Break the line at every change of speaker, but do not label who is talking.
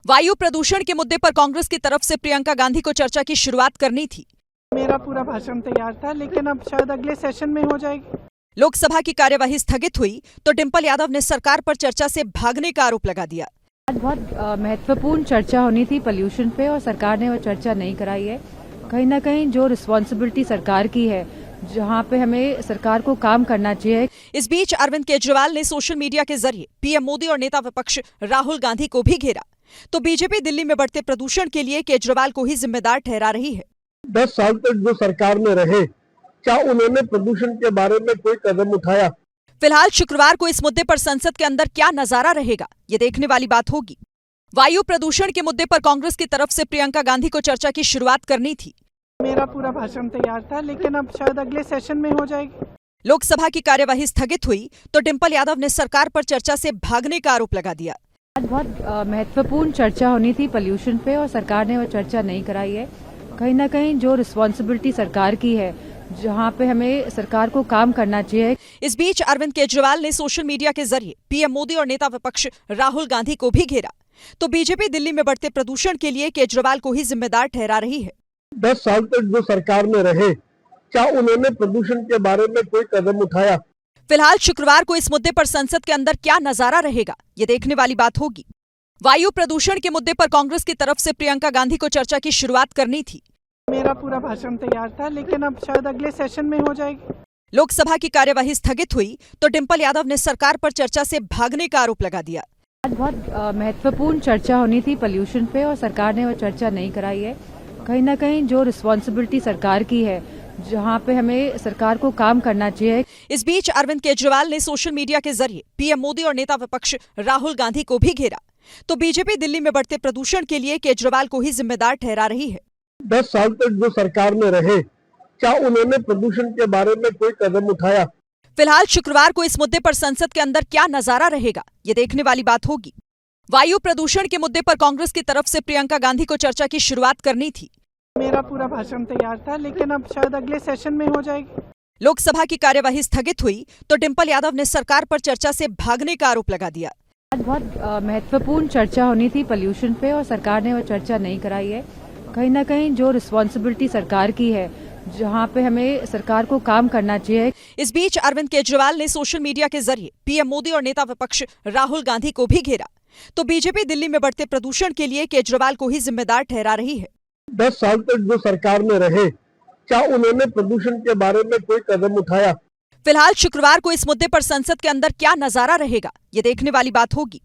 वायु प्रदूषण के मुद्दे पर कांग्रेस की तरफ से प्रियंका गांधी को चर्चा की शुरुआत करनी थी।
मेरा पूरा भाषण तैयार था, लेकिन अब शायद अगले सेशन में हो जाएगी।
लोकसभा की कार्यवाही स्थगित हुई तो डिंपल यादव ने सरकार पर चर्चा से भागने का आरोप लगा दिया।
आज बहुत महत्वपूर्ण चर्चा होनी थी पोल्यूशन पे और सरकार ने वो चर्चा नहीं कराई है। कहीं ना कहीं जो रिस्पॉन्सिबिलिटी सरकार की है, जहां पे हमें सरकार को काम करना चाहिए।
इस बीच अरविंद केजरीवाल ने सोशल मीडिया के जरिए पीएम मोदी और नेता विपक्ष राहुल गांधी को भी घेरा। तो बीजेपी दिल्ली में बढ़ते प्रदूषण के लिए केजरीवाल को ही जिम्मेदार ठहरा रही है।
10 साल तक जो सरकार में रहे, क्या उन्होंने प्रदूषण के बारे में कोई कदम उठाया?
फिलहाल शुक्रवार को इस मुद्दे पर संसद के अंदर क्या नजारा रहेगा, ये देखने वाली बात होगी। वायु प्रदूषण के मुद्दे पर कांग्रेस की तरफ से प्रियंका गांधी को चर्चा की शुरुआत करनी थी।
मेरा पूरा भाषण तैयार था, लेकिन अब शायद अगले सेशन में हो जाएगी।
लोकसभा की कार्यवाही स्थगित हुई तो डिंपल यादव ने सरकार पर चर्चा से भागने का आरोप लगा दिया।
आज बहुत महत्वपूर्ण चर्चा होनी थी पोल्यूशन पे और सरकार ने वो चर्चा नहीं कराई है। कहीं ना कहीं जो रिस्पॉन्सिबिलिटी सरकार की है, जहां पे हमें सरकार को काम करना चाहिए।
इस बीच अरविंद केजरीवाल ने सोशल मीडिया के जरिए पीएम मोदी और नेता विपक्ष राहुल गांधी को भी घेरा। तो बीजेपी दिल्ली में बढ़ते प्रदूषण के लिए केजरीवाल को ही जिम्मेदार ठहरा रही है।
10 साल तक जो सरकार में रहे, क्या उन्होंने प्रदूषण के बारे में कोई कदम उठाया?
फिलहाल शुक्रवार को इस मुद्दे पर संसद के अंदर क्या नजारा रहेगा, ये देखने वाली बात होगी। वायु प्रदूषण के मुद्दे पर कांग्रेस की तरफ से प्रियंका गांधी को चर्चा की शुरुआत करनी थी।
मेरा पूरा भाषण तैयार था, लेकिन अब शायद अगले सेशन में हो जाएगी।
लोकसभा की कार्यवाही स्थगित हुई तो डिंपल यादव ने सरकार पर चर्चा से भागने का आरोप लगा दिया।
आज बहुत महत्वपूर्ण चर्चा होनी थी पोल्यूशन पे और सरकार ने वो चर्चा नहीं कराई है। कहीं ना कहीं जो रिस्पॉन्सिबिलिटी सरकार की है, जहां पे हमें सरकार को काम करना चाहिए।
इस बीच अरविंद केजरीवाल ने सोशल मीडिया के जरिए पीएम मोदी और नेता विपक्ष राहुल गांधी को भी घेरा। तो बीजेपी दिल्ली में बढ़ते प्रदूषण के लिए केजरीवाल को ही जिम्मेदार ठहरा रही है।
10 साल तक जो सरकार में रहे, क्या उन्होंने प्रदूषण के बारे में कोई कदम उठाया?
फिलहाल शुक्रवार को इस मुद्दे पर संसद के अंदर क्या नजारा रहेगा, ये देखने वाली बात होगी। वायु प्रदूषण के मुद्दे पर कांग्रेस की तरफ से प्रियंका गांधी को चर्चा की शुरुआत करनी थी।
मेरा पूरा भाषण तैयार था, लेकिन अब शायद अगले सेशन में हो जाएगी।
लोकसभा की कार्यवाही स्थगित हुई तो डिंपल यादव ने सरकार पर चर्चा से भागने का आरोप लगा दिया।
आज बहुत महत्वपूर्ण चर्चा होनी थी पोल्यूशन पे और सरकार ने वो चर्चा नहीं कराई है। कहीं ना कहीं जो रिस्पॉन्सिबिलिटी सरकार की है, जहां पे हमें सरकार को काम करना चाहिए।
इस बीच अरविंद केजरीवाल ने सोशल मीडिया के जरिए पीएम मोदी और नेता विपक्ष राहुल गांधी को भी घेरा। तो बीजेपी दिल्ली में बढ़ते प्रदूषण के लिए केजरीवाल को ही जिम्मेदार ठहरा रही है।
10 साल तक जो सरकार में रहे, क्या उन्होंने प्रदूषण के बारे में कोई कदम उठाया?
फिलहाल शुक्रवार को इस मुद्दे पर संसद के अंदर क्या नजारा रहेगा, ये देखने वाली बात होगी।